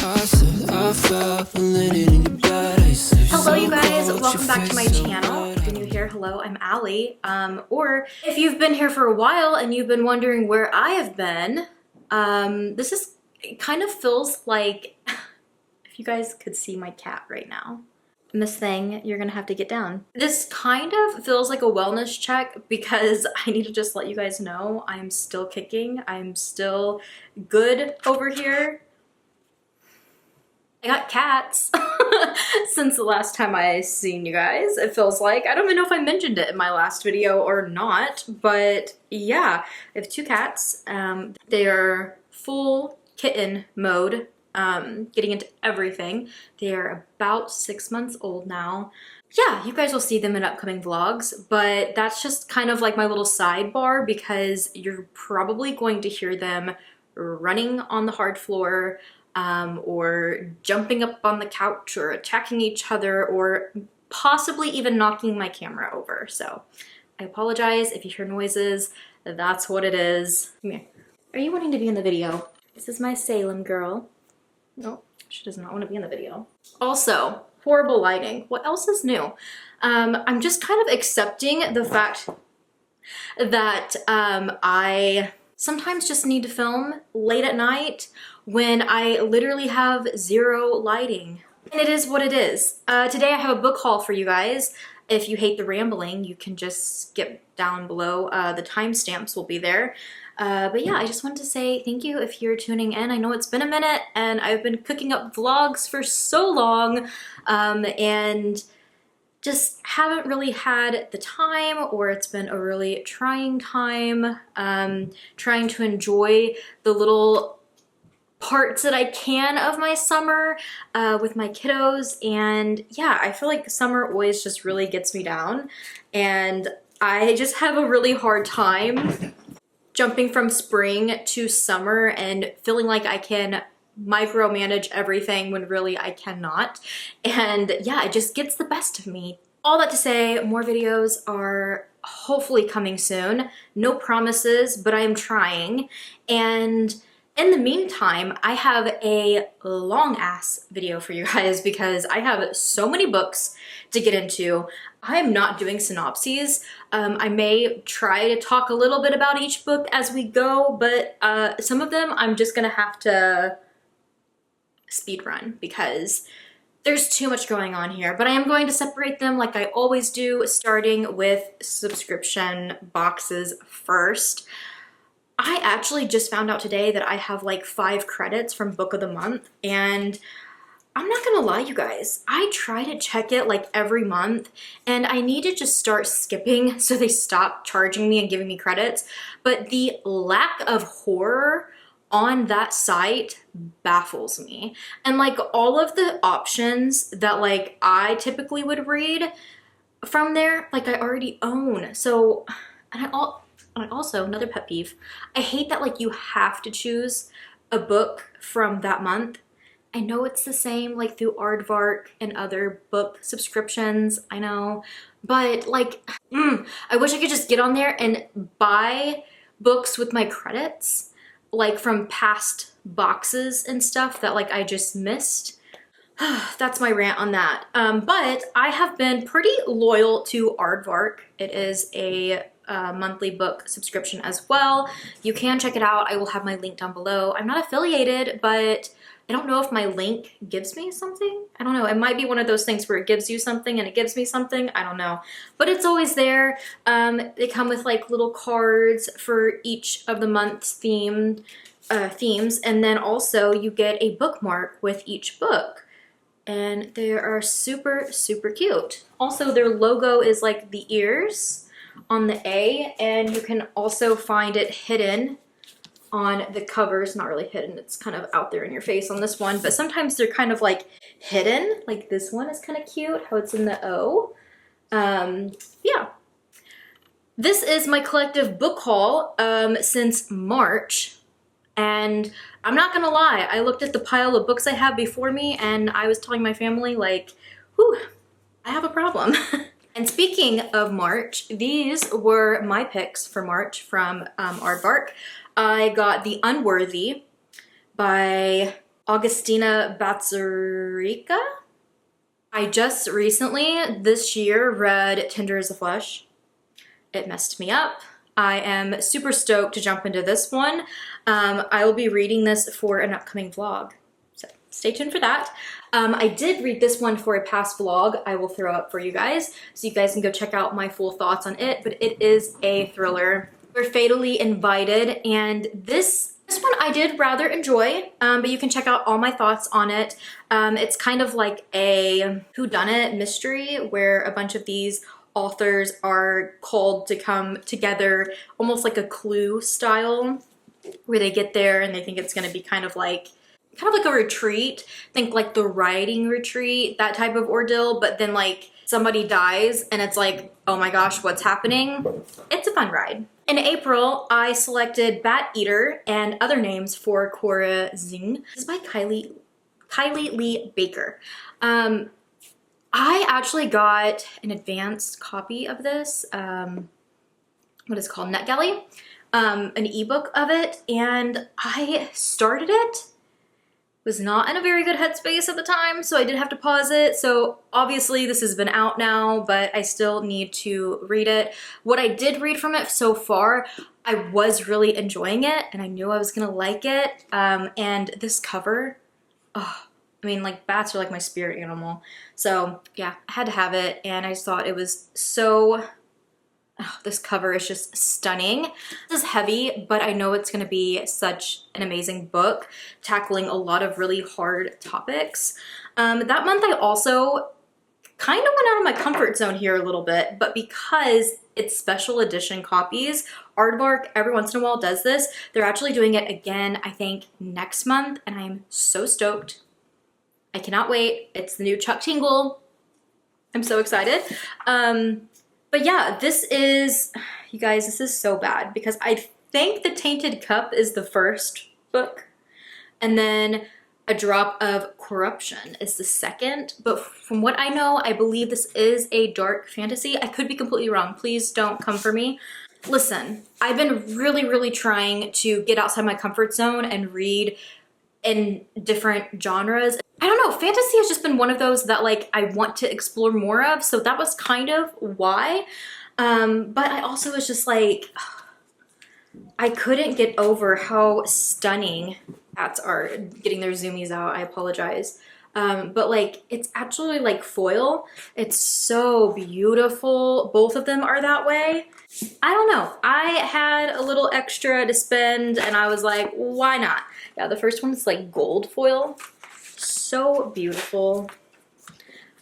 Hello you guys, welcome back to my channel. If you're new here, hello, I'm Allie. Or if you've been here for a while and you've been wondering where I have been, it kind of feels like, if you guys could see my cat right now. Miss Thing, you're gonna have to get down. This kind of feels like a wellness check because I need to just let you guys know I'm still kicking. I'm still good over here. I got cats since the last time I seen you guys, it feels like. I don't even know if I mentioned it in my last video or not, but yeah, I have two cats. They are full kitten mode, getting into everything. They are about 6 months old now. Yeah, you guys will see them in upcoming vlogs, but that's just kind of like my little sidebar because you're probably going to hear them running on the hard floor, or jumping up on the couch or attacking each other or possibly even knocking my camera over. So I apologize if you hear noises. That's what it is. Come here. Are you wanting to be in the video? This is my Salem girl. No, she does not want to be in the video. Also, horrible lighting. What else is new? I'm just kind of accepting the fact that I sometimes just need to film late at night when I literally have zero lighting. And it is what it is. Today I have a book haul for you guys. If you hate the rambling, you can just skip down below. The timestamps will be there. But yeah, I just wanted to say thank you if you're tuning in. I know it's been a minute and I've been cooking up vlogs for so long, and just haven't really had the time, or it's been a really trying time, trying to enjoy the little parts that I can of my summer with my kiddos. And yeah, I feel like summer always just really gets me down, and I just have a really hard time jumping from spring to summer and feeling like I can micromanage everything when really I cannot. And yeah, it just gets the best of me. All that to say, more videos are hopefully coming soon. No promises, but I am trying. And in the meantime, I have a long ass video for you guys because I have so many books to get into. I am not doing synopses. I may try to talk a little bit about each book as we go, but some of them I'm just gonna have to speed run because there's too much going on here. But I am going to separate them like I always do, starting with subscription boxes first. I actually just found out today that I have like 5 credits from Book of the Month, and I'm not gonna lie, you guys, I try to check it like every month, and I need to just start skipping so they stop charging me and giving me credits. But the lack of horror on that site baffles me. And like all of the options that like I typically would read from there, like I already own. So, and also, another pet peeve, I hate that like you have to choose a book from that month. I know it's the same like through Aardvark and other book subscriptions, I know, but like, I wish I could just get on there and buy books with my credits, like from past boxes and stuff that like I just missed. That's my rant on that. But I have been pretty loyal to Aardvark. It is a monthly book subscription as well. You can check it out. I will have my link down below. I'm not affiliated, but I don't know if my link gives me something. I don't know. It might be one of those things where it gives you something and it gives me something. I don't know. But it's always there. They come with like little cards for each of the month's themes. And then also you get a bookmark with each book. And they are super, super cute. Also, their logo is like the ears on the A, and you can also find it hidden on the covers. Not really hidden, it's kind of out there in your face on this one, but sometimes they're kind of like hidden. Like this one is kind of cute, how it's in the O. Yeah. This is my collective book haul since March. And I'm not gonna lie, I looked at the pile of books I have before me and I was telling my family like, whew, I have a problem. And speaking of March, these were my picks for March from Aardvark. I got The Unworthy by Augustina Batsurica. I just recently, this year, read Tender as a Flesh. It messed me up. I am super stoked to jump into this one. I will be reading this for an upcoming vlog, so stay tuned for that. I did read this one for a past vlog I will throw up for you guys, so you guys can go check out my full thoughts on it, but it is a thriller. We're Fatally Invited, and this one I did rather enjoy, but you can check out all my thoughts on it. It's kind of like a whodunit mystery where a bunch of these authors are called to come together, almost like a Clue style, where they get there and they think it's going to be kind of like a retreat. Think like the writing retreat, that type of ordeal, but then like somebody dies and it's like, oh my gosh, what's happening? It's a fun ride. In April, I selected Bat Eater and Other Names for Cora Zing. This is by Kylie Lee Baker. I actually got an advanced copy of this, what is it called, NetGalley, an ebook of it, and I started it. Was not in a very good headspace at the time, so I did have to pause it. So obviously this has been out now, but I still need to read it. What I did read from it so far, I was really enjoying it, and I knew I was gonna like it. And this cover, oh, I mean, like, bats are like my spirit animal. So yeah, I had to have it, and I just thought it was so, oh, this cover is just stunning. This is heavy, but I know it's gonna be such an amazing book, tackling a lot of really hard topics. That month I also kind of went out of my comfort zone here a little bit, but because it's special edition copies, Aardvark every once in a while does this. They're actually doing it again, I think, next month, and I'm so stoked. I cannot wait. It's the new Chuck Tingle. I'm so excited. But yeah, this is, you guys, this is so bad because I think The Tainted Cup is the first book, and then A Drop of Corruption is the second. But from what I know, I believe this is a dark fantasy. I could be completely wrong. Please don't come for me. Listen, I've been really trying to get outside my comfort zone and read in different genres. I don't know, fantasy has just been one of those that like I want to explore more of, so that was kind of why. But I also was just like, I couldn't get over how stunning bats are. Getting their zoomies out, I apologize. But like, it's actually like foil. It's so beautiful. Both of them are that way. I don't know. I had a little extra to spend and I was like, why not? Yeah, the first one is like gold foil. So beautiful.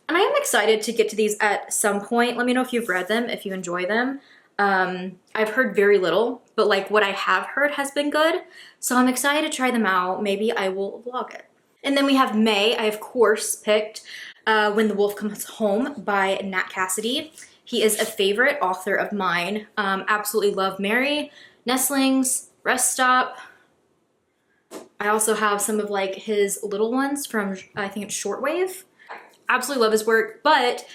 And I am excited to get to these at some point. Let me know if you've read them, if you enjoy them. I've heard very little, but like what I have heard has been good. So I'm excited to try them out. Maybe I will vlog it. And then we have May. I of course picked When the Wolf Comes Home by Nat Cassidy. He is a favorite author of mine. Absolutely love Mary, Nestlings, Rest Stop. I also have some of like his little ones from, I think it's Shortwave. Absolutely love his work, but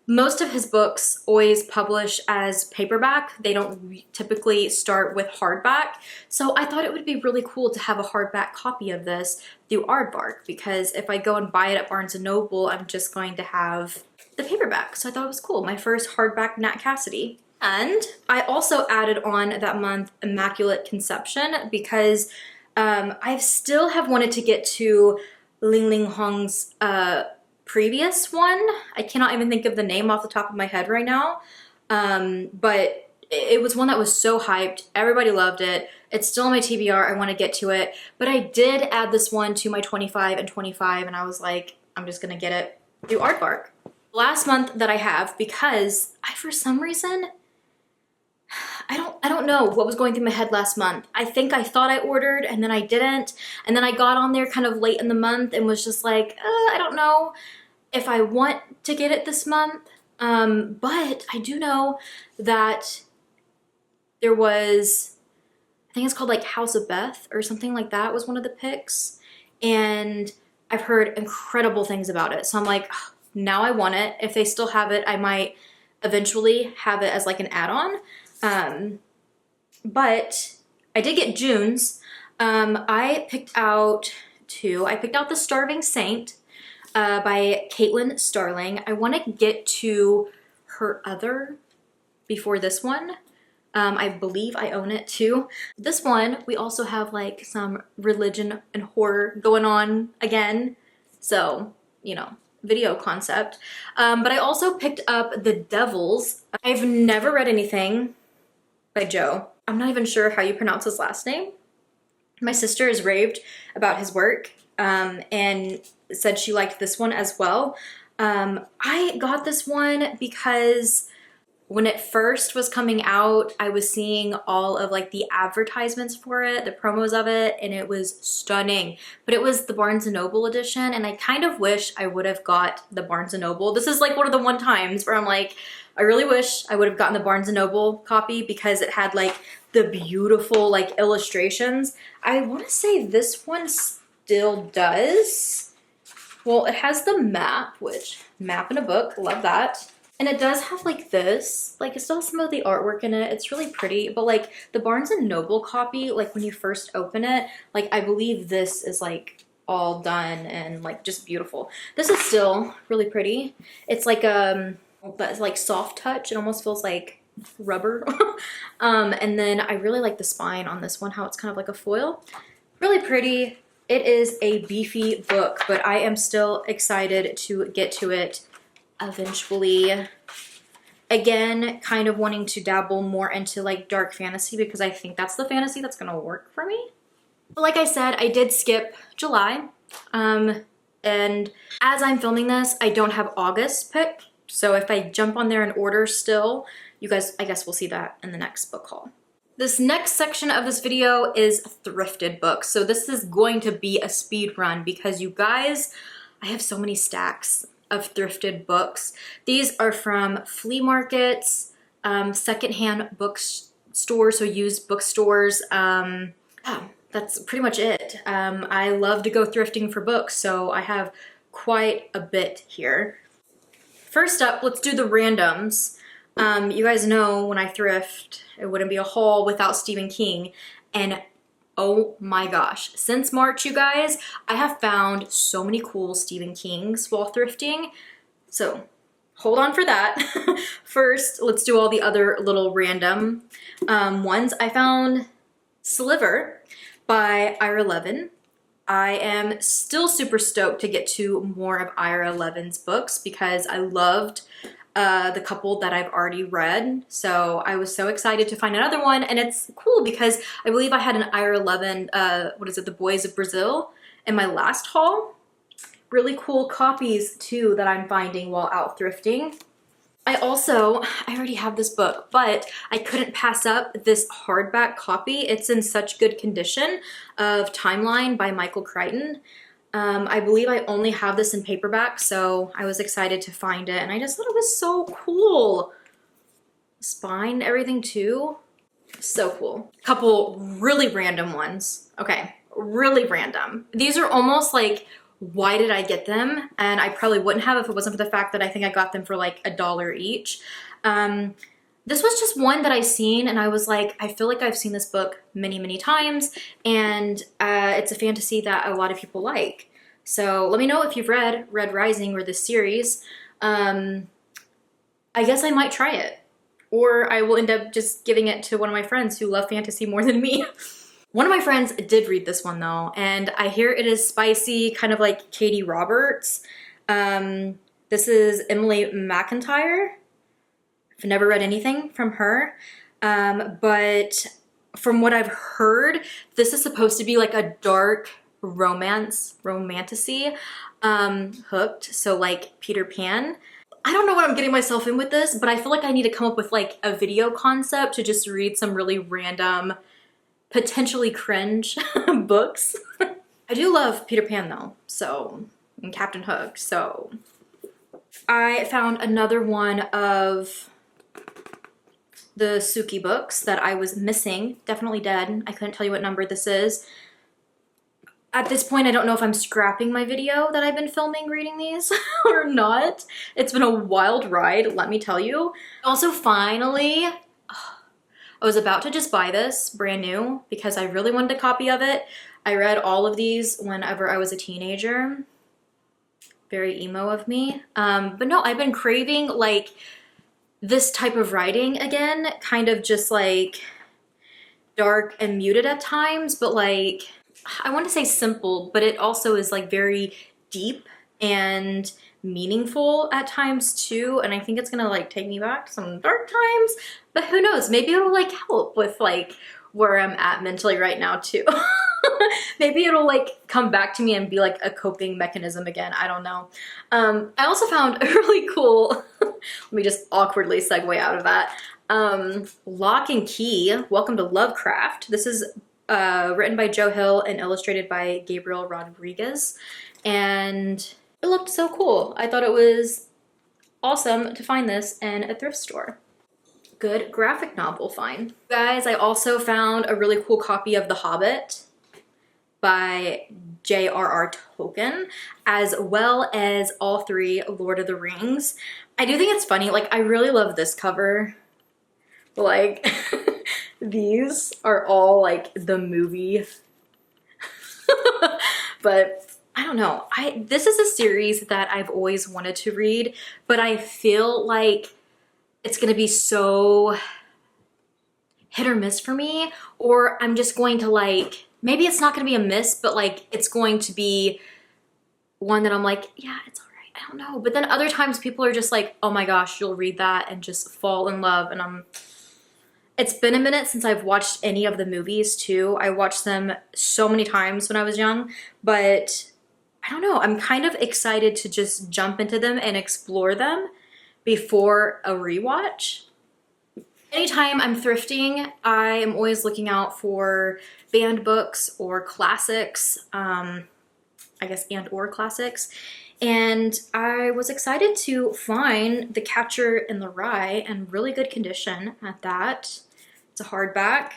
most of his books always publish as paperback. They don't typically start with hardback. So I thought it would be really cool to have a hardback copy of this through Aardvark, because if I go and buy it at Barnes & Noble, I'm just going to have the paperback. So I thought it was cool. My first hardback Nat Cassidy. And I also added on that month Immaculate Conception because I still have wanted to get to Ling Ling Hong's previous one. I cannot even think of the name off the top of my head right now. But it was one that was so hyped. Everybody loved it. It's still on my TBR. I want to get to it. But I did add this one to my 25 and 25, and I was like, I'm just gonna get it through Aardvark. Last month that I have, because for some reason, I don't know what was going through my head last month. I think I thought I ordered and then I didn't. And then I got on there kind of late in the month and was just like, I don't know if I want to get it this month. But I do know that there was, I think it's called like House of Beth or something like that was one of the picks. And I've heard incredible things about it. So I'm like, now I want it. If they still have it, I might eventually have it as like an add-on. But I did get June's. I picked out two. I picked out The Starving Saint by Caitlin Starling. I want to get to her other before this one. I believe I own it too. This one, we also have like some religion and horror going on again. So, you know, video concept. But I also picked up The Devils. I've never read anything by Joe. I'm not even sure how you pronounce his last name. My sister has raved about his work and said she liked this one as well. I got this one because when it first was coming out, I was seeing all of like the advertisements for it, the promos of it, and it was stunning. But it was the Barnes & Noble edition, and I kind of wish I would have got the Barnes & Noble. This is like one of the one times where I'm like, I really wish I would have gotten the Barnes & Noble copy because it had like the beautiful like illustrations. I want to say this one still does. Well, it has the map, which map in a book, love that. And it does have like this, like it still has some of the artwork in it. It's really pretty, but like the Barnes & Noble copy, like when you first open it, like I believe this is like all done and like just beautiful. This is still really pretty. It's like but it's like soft touch. It almost feels like rubber. And then I really like the spine on this one, how it's kind of like a foil. Really pretty. It is a beefy book, but I am still excited to get to it eventually. Again, kind of wanting to dabble more into like dark fantasy because I think that's the fantasy that's gonna work for me. But like I said, I did skip July. And as I'm filming this, I don't have August picked. So if I jump on there and order still, you guys, I guess we'll see that in the next book haul. This next section of this video is thrifted books. So this is going to be a speed run because you guys, I have so many stacks of thrifted books. These are from flea markets, secondhand bookstores, so used bookstores. That's pretty much it. I love to go thrifting for books, so I have quite a bit here. First up, let's do the randoms. You guys know when I thrift, it wouldn't be a haul without Stephen King. And oh my gosh, since March, you guys, I have found so many cool Stephen Kings while thrifting. So hold on for that. First, let's do all the other little random ones. I found Sliver by Ira Levin. I am still super stoked to get to more of Ira Levin's books because I loved the couple that I've already read. So I was so excited to find another one, and it's cool because I believe I had an Ira Levin, what is it, The Boys of Brazil in my last haul. Really cool copies too that I'm finding while out thrifting. I already have this book, but I couldn't pass up this hardback copy. It's in such good condition of Timeline by Michael Crichton. I believe I only have this in paperback, so I was excited to find it, and I just thought it was so cool. Spine, everything too. So cool. Couple really random ones. Okay, really random. These are almost like, why did I get them? And I probably wouldn't have if it wasn't for the fact that I think I got them for like $1 each. This was just one that I seen and I was like, I feel like I've seen this book many, many times, and it's a fantasy that a lot of people like. So let me know if you've read Red Rising or this series. I guess I might try it, or I will end up just giving it to one of my friends who love fantasy more than me. One of my friends did read this one though, and I hear it is spicy, kind of like Katie Roberts. This is Emily McIntyre. I've never read anything from her, but from what I've heard, this is supposed to be like a dark romantasy, hooked, so like Peter Pan. I don't know what I'm getting myself in with this, but I feel like I need to come up with like a video concept to just read some really random, potentially cringe books. I do love Peter Pan though, so, and Captain Hook, so. I found another one of the Suki books that I was missing, definitely dead. I couldn't tell you what number this is. At this point, I don't know if I'm scrapping my video that I've been filming reading these or not. It's been a wild ride, let me tell you. Also, finally, I was about to just buy this brand new because I really wanted a copy of it. I read all of these whenever I was a teenager. Very emo of me. But no, I've been craving like this type of writing again, kind of just like dark and muted at times, but like, I want to say simple, but it also is like very deep and meaningful at times too. And I think it's gonna like take me back to some dark times, but who knows, maybe it'll like help with like where I'm at mentally right now too. Maybe it'll like come back to me and be like a coping mechanism again. I don't know. I also found a really cool, let me just awkwardly segue out of that. Lock and Key, Welcome to Lovecraft. This is written by Joe Hill and illustrated by Gabriel Rodriguez. And it looked so cool. I thought it was awesome to find this in a thrift store. Good graphic novel find. Guys, I also found a really cool copy of The Hobbit by J.R.R. Tolkien, as well as all 3 Lord of the Rings. I do think it's funny, like I really love this cover. Like these are all like the movie. But I don't know. This is a series that I've always wanted to read, but I feel like it's gonna be so hit or miss for me, or I'm just going to like, maybe it's not gonna be a miss, but like it's going to be one that I'm like, yeah, it's all right, I don't know. But then other times people are just like, oh my gosh, you'll read that and just fall in love. And it's been a minute since I've watched any of the movies too. I watched them so many times when I was young, but I don't know, I'm kind of excited to just jump into them and explore them before a rewatch. Anytime I'm thrifting, I am always looking out for banned books or classics, I guess and/or classics. And I was excited to find The Catcher in the Rye in really good condition at that. It's a hardback.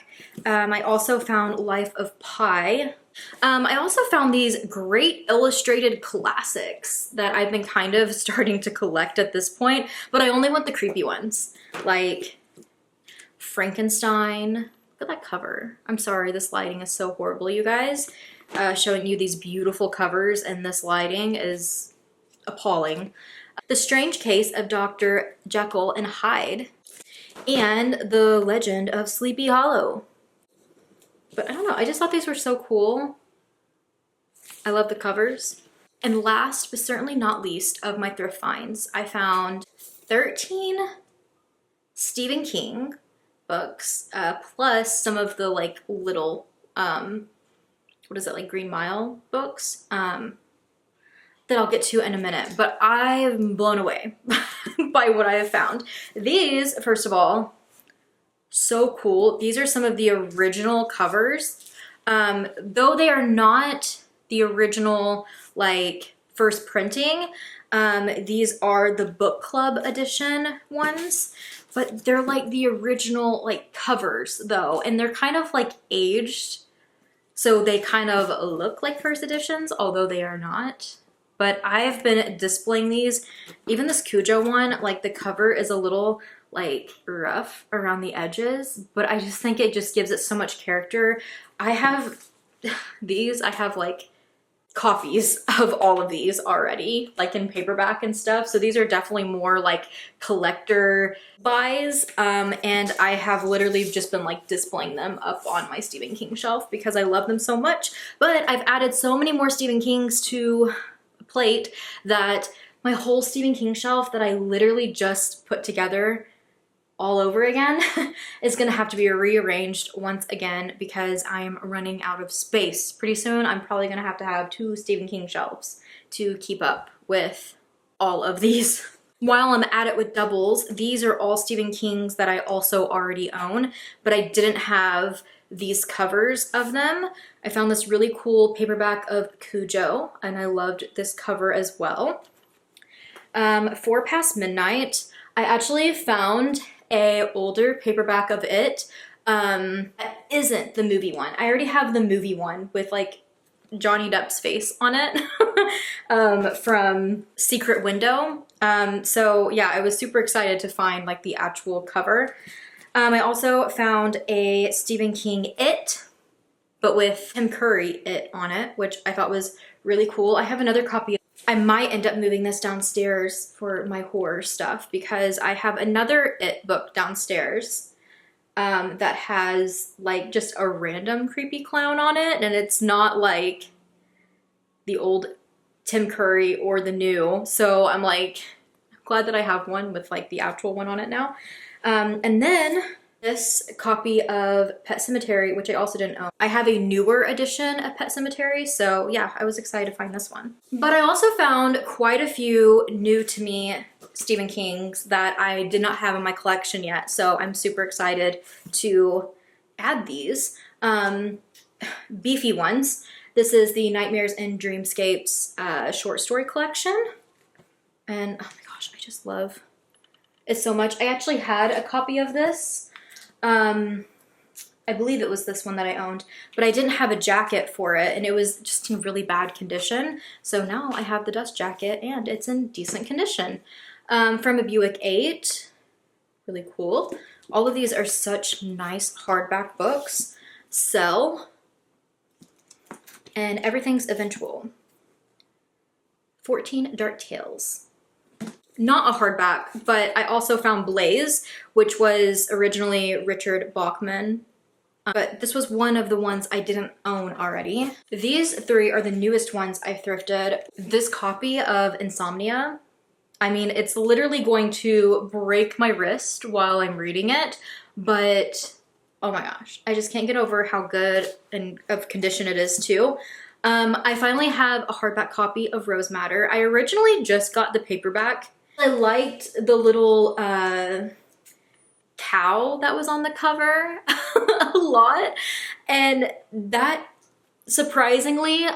I also found Life of Pi. I also found these great illustrated classics that I've been kind of starting to collect at this point, but I only want the creepy ones, like Frankenstein. Look at that cover. I'm sorry, this lighting is so horrible, you guys. Showing you these beautiful covers, and this lighting is appalling. The Strange Case of Dr. Jekyll and Hyde, and The Legend of Sleepy Hollow. But I don't know, I just thought these were so cool. I love the covers. And last but certainly not least of my thrift finds, I found 13 Stephen King books, plus some of the like little, what is it, like Green Mile books, that I'll get to in a minute. But I'm blown away by what I have found. These, first of all, so cool. These are some of the original covers. Though they are not the original like first printing, these are the book club edition ones, but they're like the original like covers though, and they're kind of like aged, so they kind of look like first editions, although they are not. But I've been displaying these. Even this Cujo one, like the cover is a little like rough around the edges, but I just think it just gives it so much character. I have these, I have like copies of all of these already, like in paperback and stuff. So these are definitely more like collector buys. And I have literally just been like displaying them up on my Stephen King shelf because I love them so much. But I've added so many more Stephen Kings to a plate that my whole Stephen King shelf that I literally just put together all over again is gonna have to be rearranged once again because I'm running out of space. Pretty soon I'm probably gonna have to have 2 Stephen King shelves to keep up with all of these. While I'm at it with doubles, these are all Stephen Kings that I also already own, but I didn't have these covers of them. I found this really cool paperback of Cujo, and I loved this cover as well. 4 Past Midnight, I actually found a older paperback of it that isn't the movie one. I already have the movie one with like Johnny Depp's face on it from Secret Window. So yeah, I was super excited to find like the actual cover. I also found a Stephen King It but with Tim Curry it on it, which I thought was really cool. I have another copy. I might end up moving this downstairs for my horror stuff because I have another It book downstairs that has like just a random creepy clown on it, and it's not like the old Tim Curry or the new. So I'm like glad that I have one with like the actual one on it now. And then this copy of Pet Sematary, which I also didn't own. I have a newer edition of Pet Sematary, so yeah, I was excited to find this one. But I also found quite a few new to me Stephen Kings that I did not have in my collection yet, so I'm super excited to add these. Beefy ones. This is the Nightmares and Dreamscapes short story collection. And oh my gosh, I just love it so much. I actually had a copy of this. I believe it was this one that I owned, but I didn't have a jacket for it and it was just in really bad condition. So now I have the dust jacket and it's in decent condition. From a Buick 8, really cool. All of these are such nice hardback books. Cell and Everything's Eventual. 14 Dark Tales. Not a hardback, but I also found Blaze, which was originally Richard Bachman, but this was one of the ones I didn't own already. These three are the newest ones I thrifted. This copy of Insomnia, I mean, it's literally going to break my wrist while I'm reading it, but oh my gosh, I just can't get over how good and of condition it is too. I finally have a hardback copy of Rose Madder. I originally just got the paperback. I liked the little cow that was on the cover a lot, and that, surprisingly,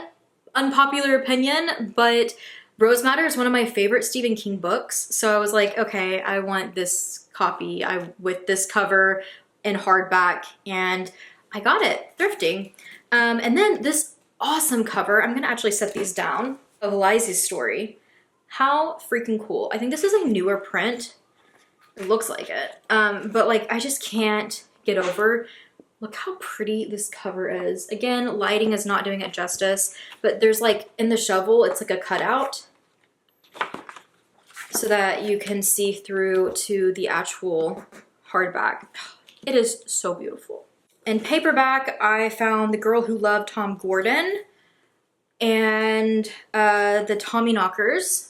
unpopular opinion, but Rose Madder is one of my favorite Stephen King books, so I was like, okay, I want this copy with this cover in hardback, and I got it thrifting. And then this awesome cover, I'm gonna actually set these down, of Lizzie's Story. How freaking cool. I think this is a newer print. It looks like it. But like, I just can't get over. Look how pretty this cover is. Again, lighting is not doing it justice, but there's like, in the shovel, it's like a cutout so that you can see through to the actual hardback. It is so beautiful. In paperback, I found The Girl Who Loved Tom Gordon and the Tommyknockers,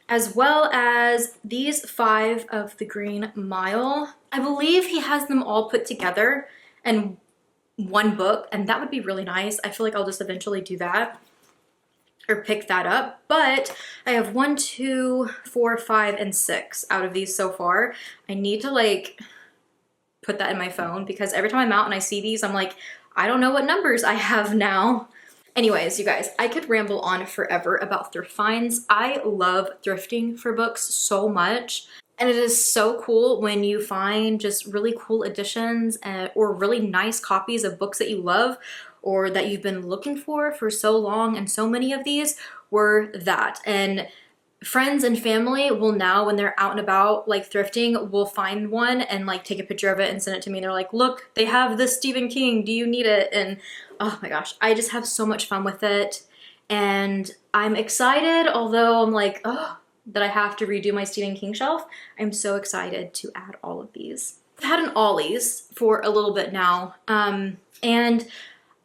as well as these 5 of The Green Mile. I believe he has them all put together in one book, and that would be really nice. I feel like I'll just eventually do that or pick that up. But I have 1, 2, 4, 5, and 6 out of these so far. I need to like put that in my phone because every time I'm out and I see these, I'm like, I don't know what numbers I have now. Anyways, you guys, I could ramble on forever about thrift finds. I love thrifting for books so much. And it is so cool when you find just really cool editions or really nice copies of books that you love or that you've been looking for so long. And so many of these were that. And friends and family will now, when they're out and about like thrifting, will find one and like take a picture of it and send it to me. And they're like, look, they have this Stephen King, do you need it? And oh my gosh, I just have so much fun with it. And I'm excited, although I'm like, oh, that I have to redo my Stephen King shelf. I'm so excited to add all of these. I've had an Ollie's for a little bit now. And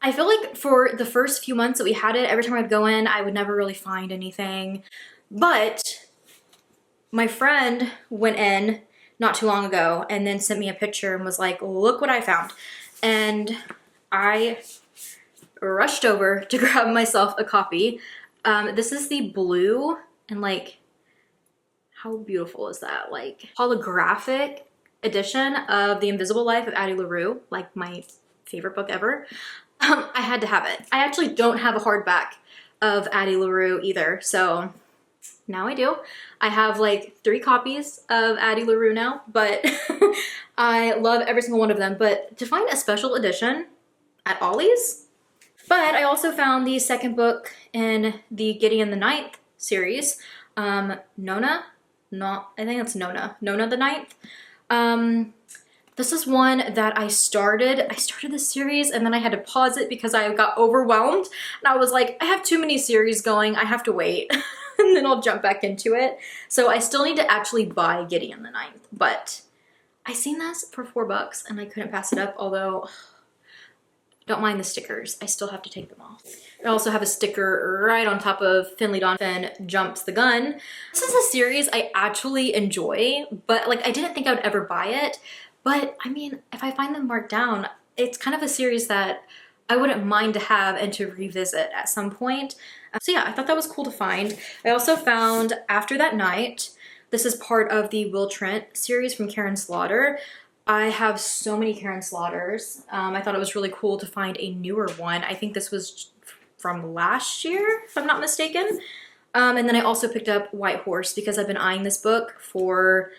I feel like for the first few months that we had it, every time I'd go in, I would never really find anything. But my friend went in not too long ago and then sent me a picture and was like, look what I found. And I rushed over to grab myself a copy. This is the blue and like, how beautiful is that? Like holographic edition of The Invisible Life of Addie LaRue, like my favorite book ever. I had to have it. I actually don't have a hardback of Addie LaRue either, so now I do. I have like 3 copies of Addie LaRue now, but I love every single one of them. But to find a special edition at Ollie's. But I also found the second book in the Gideon the Ninth series, Nona the Ninth. This is one that I started this series and then I had to pause it because I got overwhelmed and I was like, I have too many series going, I have to wait and then I'll jump back into it. So I still need to actually buy Gideon the Ninth, but I seen this for $4 and I couldn't pass it up, although don't mind the stickers. I still have to take them off. I also have a sticker right on top of Finley Dawn Finn Jumps the Gun. This is a series I actually enjoy, but like I didn't think I would ever buy it. But I mean, if I find them marked down, it's kind of a series that I wouldn't mind to have and to revisit at some point. So yeah, I thought that was cool to find. I also found After That Night. This is part of the Will Trent series from Karen Slaughter. I have so many Karen Slaughters. I thought it was really cool to find a newer one. I think this was from last year, if I'm not mistaken. And then I also picked up White Horse because I've been eyeing this book for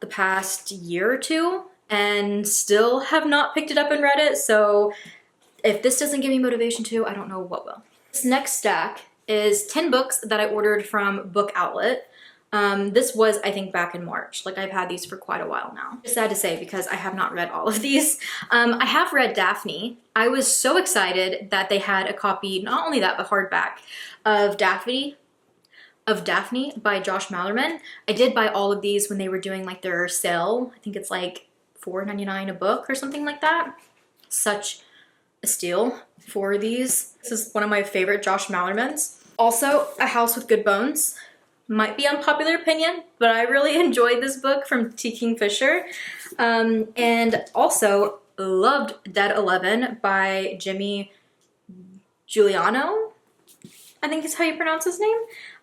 the past year or two and still have not picked it up and read it. So if this doesn't give me motivation to, I don't know what will. This next stack is 10 books that I ordered from Book Outlet. This was, I think, back in March. Like, I've had these for quite a while now. It's sad to say because I have not read all of these. I have read Daphne. I was so excited that they had a copy, not only that, but hardback, of Daphne by Josh Malerman. I did buy all of these when they were doing like their sale. I think it's like $4.99 a book or something like that. Such a steal for these. This is one of my favorite Josh Malermans. Also, A House with Good Bones. Might be unpopular opinion, but I really enjoyed this book from T. Kingfisher. And also loved Dead 11 by Jimmy Giuliano, I think is how you pronounce his name.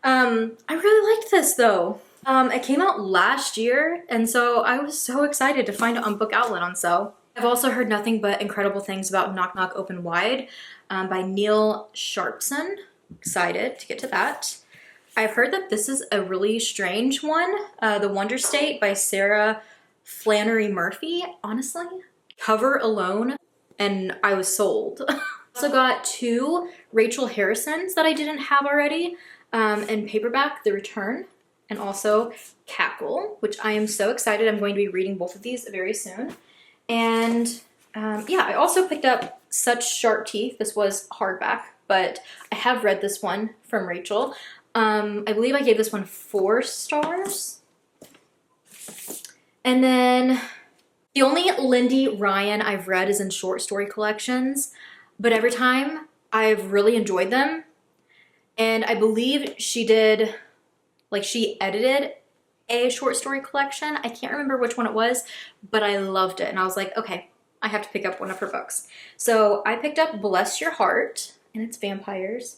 I really liked this though. It came out last year, and so I was so excited to find it on Book Outlet on sale. I've also heard nothing but incredible things about Knock Knock Open Wide by Neil Sharpson. Excited to get to that. I've heard that this is a really strange one, The Wonder State by Sarah Flannery Murphy. Honestly, cover alone, and I was sold. Also got 2 Rachel Harrisons that I didn't have already, in paperback, The Return, and also Cackle, which I am so excited. I'm going to be reading both of these very soon. And yeah, I also picked up Such Sharp Teeth. This was hardback, but I have read this one from Rachel. I believe I gave this one 4 stars. And then the only Lindy Ryan I've read is in short story collections, but every time I've really enjoyed them. And I believe she did, like she edited a short story collection. I can't remember which one it was, but I loved it. And I was like, okay, I have to pick up one of her books. So I picked up Bless Your Heart, and it's vampires.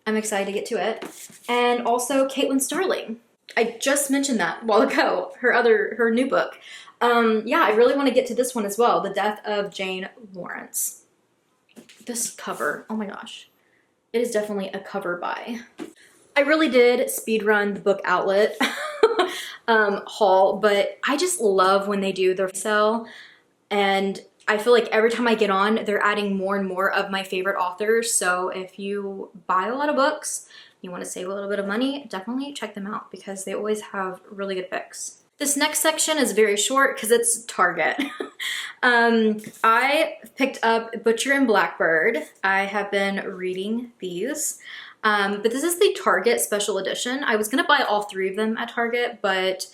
I'm excited to get to it. And also Caitlin Starling. I just mentioned that a while ago, her new book. Yeah, I really want to get to this one as well, The Death of Jane Lawrence. This cover, oh my gosh. It is definitely a cover buy. I really did speedrun the Book Outlet haul, but I just love when they do their sale, and I feel like every time I get on, they're adding more and more of my favorite authors. So if you buy a lot of books, you want to save a little bit of money, definitely check them out because they always have really good picks. This next section is very short because it's Target. I picked up Butcher and Blackbird. I have been reading these. But this is the Target special edition. I was going to buy all 3 of them at Target, but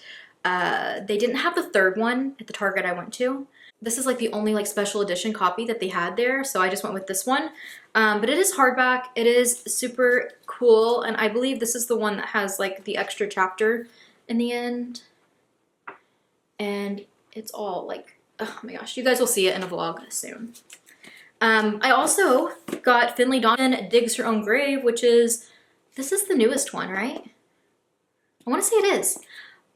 they didn't have the 3rd one at the Target I went to. This is like the only like special edition copy that they had there, so I just went with this one. But it is hardback. It is super cool, and I believe this is the one that has like the extra chapter in the end. And it's all like, oh my gosh, you guys will see it in a vlog soon. I also got Finley Dawn Digs Her Own Grave, which is, this is the newest one, right? I want to say it is.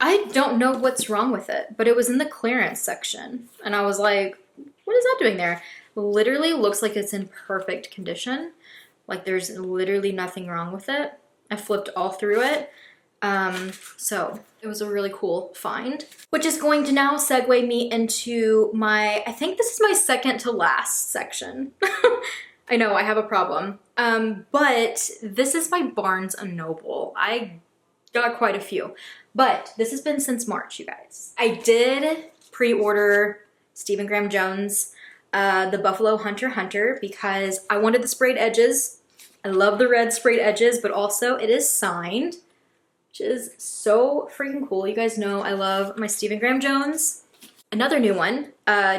I don't know what's wrong with it, but it was in the clearance section. And I was like, what is that doing there? Literally looks like it's in perfect condition. Like there's literally nothing wrong with it. I flipped all through it. So it was a really cool find, which is going to now segue me into my, I think this is my second to last section. I know I have a problem. But this is my Barnes & Noble. I got quite a few, but this has been since March, you guys. I did pre-order Stephen Graham Jones, the Buffalo Hunter Hunter, because I wanted the sprayed edges. I love the red sprayed edges, but also it is signed, which is so freaking cool. You guys know I love my Stephen Graham Jones. Another new one,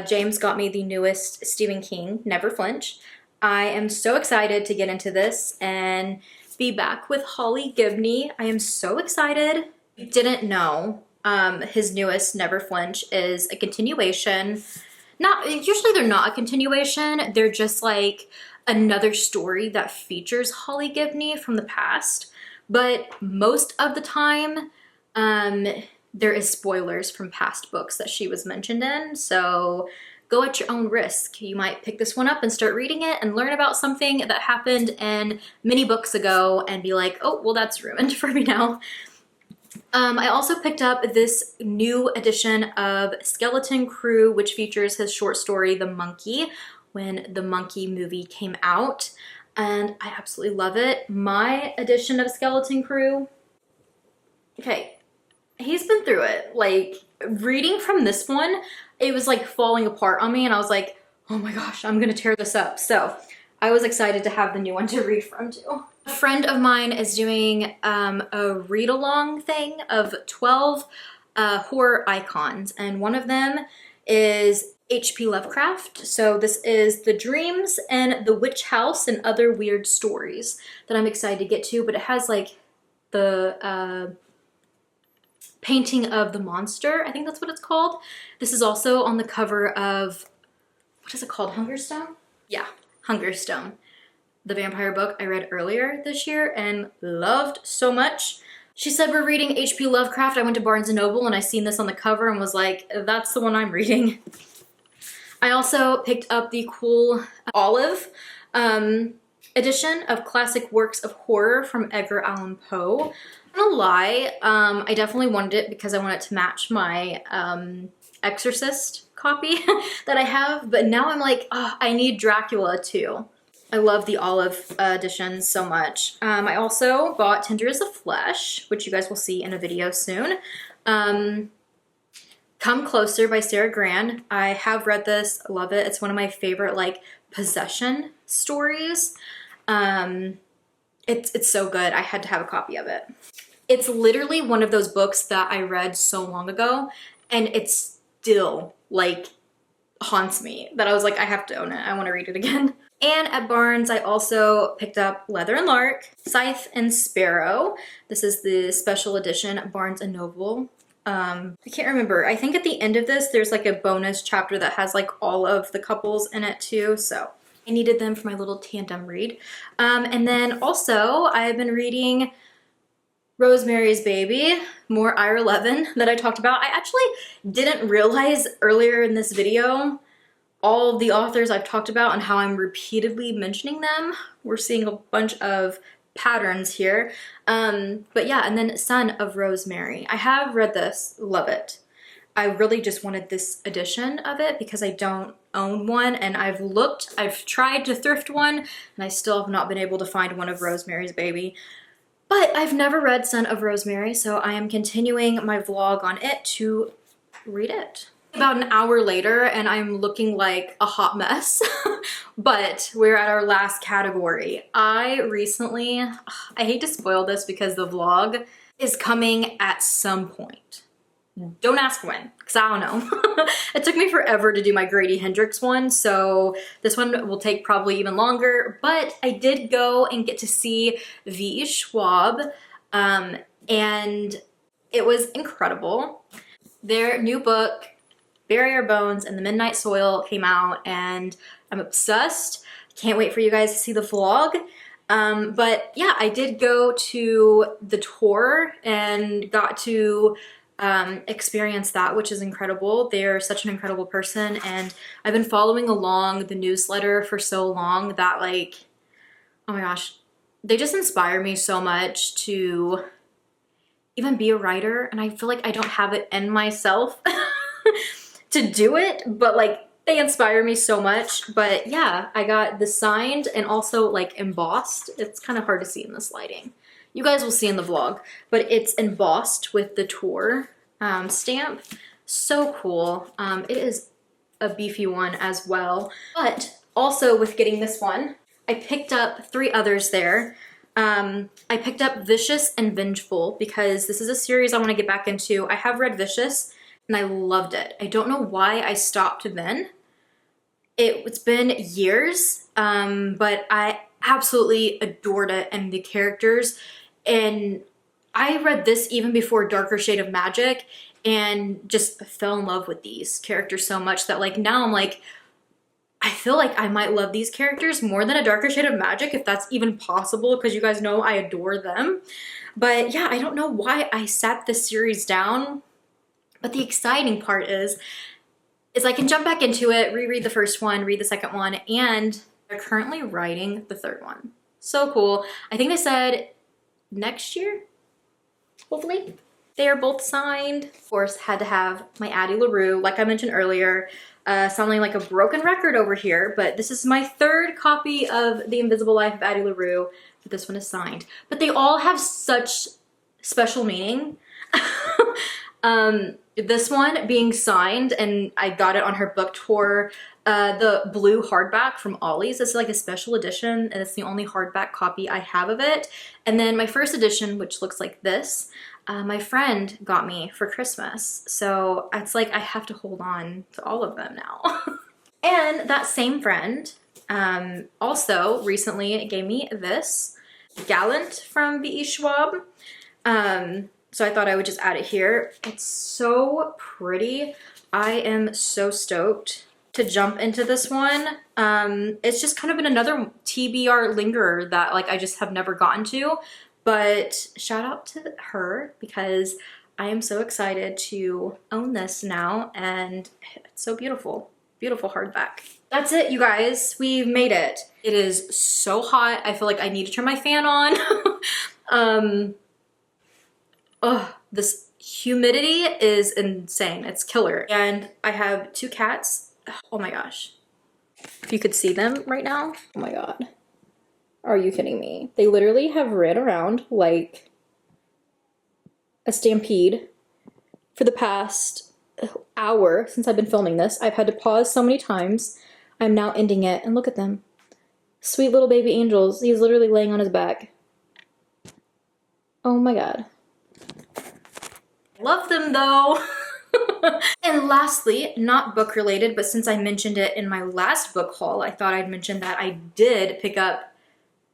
James got me the newest Stephen King, Never Flinch. I am so excited to get into this and be back with Holly Gibney. I am so excited. Didn't know his newest Never Flinch is a continuation. Usually they're not a continuation, they're just like another story that features Holly Gibney from the past. But most of the time, there is spoilers from past books that she was mentioned in, so go at your own risk. You might pick this one up and start reading it and learn about something that happened in many books ago and be like, oh, well, that's ruined for me now. I also picked up this new edition of Skeleton Crew, which features his short story, The Monkey, when the Monkey movie came out, and I absolutely love it. My edition of Skeleton Crew, okay, he's been through it. Like, reading from this one, it was like falling apart on me, and I was like, oh my gosh, I'm gonna tear this up. So I was excited to have the new one to read from too. A friend of mine is doing a read-along thing of 12 horror icons, and one of them is H.P. Lovecraft. So this is The Dreams and The Witch House and Other Weird Stories that I'm excited to get to, but it has like the painting of the monster. I think that's what it's called. This is also on the cover of, what is it called? Hungerstone? Yeah, Hungerstone. The vampire book I read earlier this year and loved so much. She said, we're reading H.P. Lovecraft. I went to Barnes & Noble and I seen this on the cover and was like, that's the one I'm reading. I also picked up the cool olive edition of Classic Works of Horror from Edgar Allan Poe. I'm not gonna lie, I definitely wanted it because I want it to match my Exorcist copy that I have, but now I'm like, oh, I need Dracula too. I love the olive edition so much. I also bought Tender as a Flesh, which you guys will see in a video soon. Come Closer by Sarah Gran. I have read this, love it. It's one of my favorite like possession stories. It's so good. I had to have a copy of it. It's literally one of those books that I read so long ago and it still like haunts me that I was like, I have to own it. I want to read it again. And at Barnes, I also picked up Leather and Lark, Scythe and Sparrow. This is the special edition at Barnes & Noble. I can't remember. I think at the end of this, there's like a bonus chapter that has like all of the couples in it too. So I needed them for my little tandem read. And then also I've been reading Rosemary's Baby, more Ira Levin that I talked about. I actually didn't realize earlier in this video all of the authors I've talked about and how I'm repeatedly mentioning them. We're seeing a bunch of patterns here. But yeah, and then Son of Rosemary. I have read this, love it. I really just wanted this edition of it because I don't own one, and I've tried to thrift one, and I still have not been able to find one of Rosemary's Baby. But I've never read Son of Rosemary, so I am continuing my vlog on it to read it. About an hour later and I'm looking like a hot mess, but we're at our last category. I hate to spoil this because the vlog is coming at some point. Don't ask when, because I don't know. It took me forever to do my Grady Hendrix one, so this one will take probably even longer, but I did go and get to see V. Schwab, and it was incredible. Their new book, Bury Our Bones and the Midnight Soil, came out and I'm obsessed. Can't wait for you guys to see the vlog. But yeah, I did go to the tour and got to experience that, which is incredible. They're such an incredible person, and I've been following along the newsletter for so long that like, oh my gosh, they just inspire me so much to even be a writer, and I feel like I don't have it in myself to do it, but like they inspire me so much. But yeah, I got this signed and also like embossed. It's kind of hard to see in this lighting. You guys will see in the vlog, but it's embossed with the tour stamp. So cool. It is a beefy one as well. But also with getting this one, I picked up 3 others there. I picked up Vicious and Vengeful because this is a series I want to get back into. I have read Vicious and I loved it. I don't know why I stopped then. It's been years, but I absolutely adored it and the characters. And I read this even before Darker Shade of Magic and just fell in love with these characters so much that like now I'm like, I feel like I might love these characters more than a Darker Shade of Magic, if that's even possible, because you guys know I adore them. But yeah, I don't know why I sat this series down, but the exciting part is I can jump back into it, reread the first one, read the second one, and they're currently writing the 3rd one. So cool. I think they said next year, hopefully. They are both signed. Of course, had to have my Addie LaRue, like I mentioned earlier. Sounding like a broken record over here, but this is my 3rd copy of The Invisible Life of Addie LaRue, but this one is signed. But they all have such special meaning. This one being signed, and I got it on her book tour, the blue hardback from Ollie's. It's like a special edition, and it's the only hardback copy I have of it. And then my first edition, which looks like this, my friend got me for Christmas. So it's like I have to hold on to all of them now. And that same friend also recently gave me this Gallant from B.E. Schwab. So I thought I would just add it here. It's so pretty. I am so stoked to jump into this one. It's just kind of been another TBR lingerer that like I just have never gotten to. But shout out to her because I am so excited to own this now, and it's so beautiful. Beautiful hardback. That's it, you guys. We've made it. It is so hot. I feel like I need to turn my fan on. This humidity is insane. It's killer. And I have 2 cats. Oh my gosh. If you could see them right now. Oh my God. Are you kidding me? They literally have ran around like a stampede for the past hour since I've been filming this. I've had to pause so many times. I'm now ending it, and look at them. Sweet little baby angels. He's literally laying on his back. Oh my God. Love them though. And lastly, not book related, but since I mentioned it in my last book haul, I thought I'd mention that I did pick up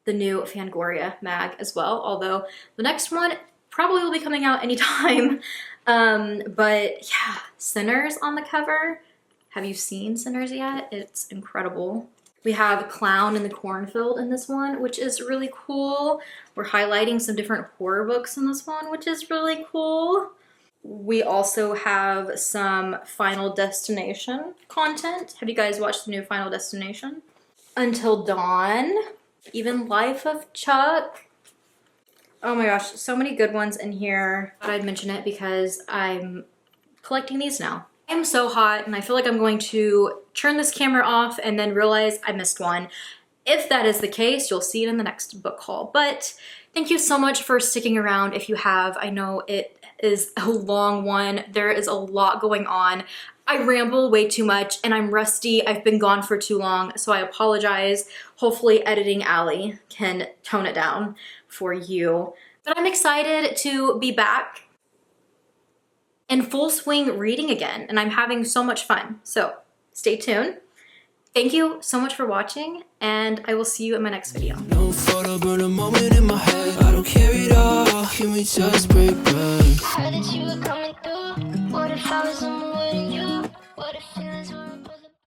the new Fangoria mag as well, although the next one probably will be coming out anytime. But yeah, Sinners on the cover. Have you seen Sinners yet? It's incredible. We have Clown in the Cornfield in this one, which is really cool. We're highlighting some different horror books in this one, which is really cool. We also have some Final Destination content. Have you guys watched the new Final Destination? Until Dawn. Even Life of Chuck. Oh my gosh, so many good ones in here. I thought I'd mention it because I'm collecting these now. I am so hot and I feel like I'm going to turn this camera off and then realize I missed one. If that is the case, you'll see it in the next book haul. But thank you so much for sticking around if you have. I know it is a long one. There is a lot going on. I ramble way too much and I'm rusty. I've been gone for too long, so I apologize. Hopefully editing Allie can tone it down for you. But I'm excited to be back in full swing reading again, and I'm having so much fun. So stay tuned. Thank you so much for watching, and I will see you in my next video. No photo, but a moment in my head. I don't care at all. Can we just break bread? Heard that you were coming through. What if I was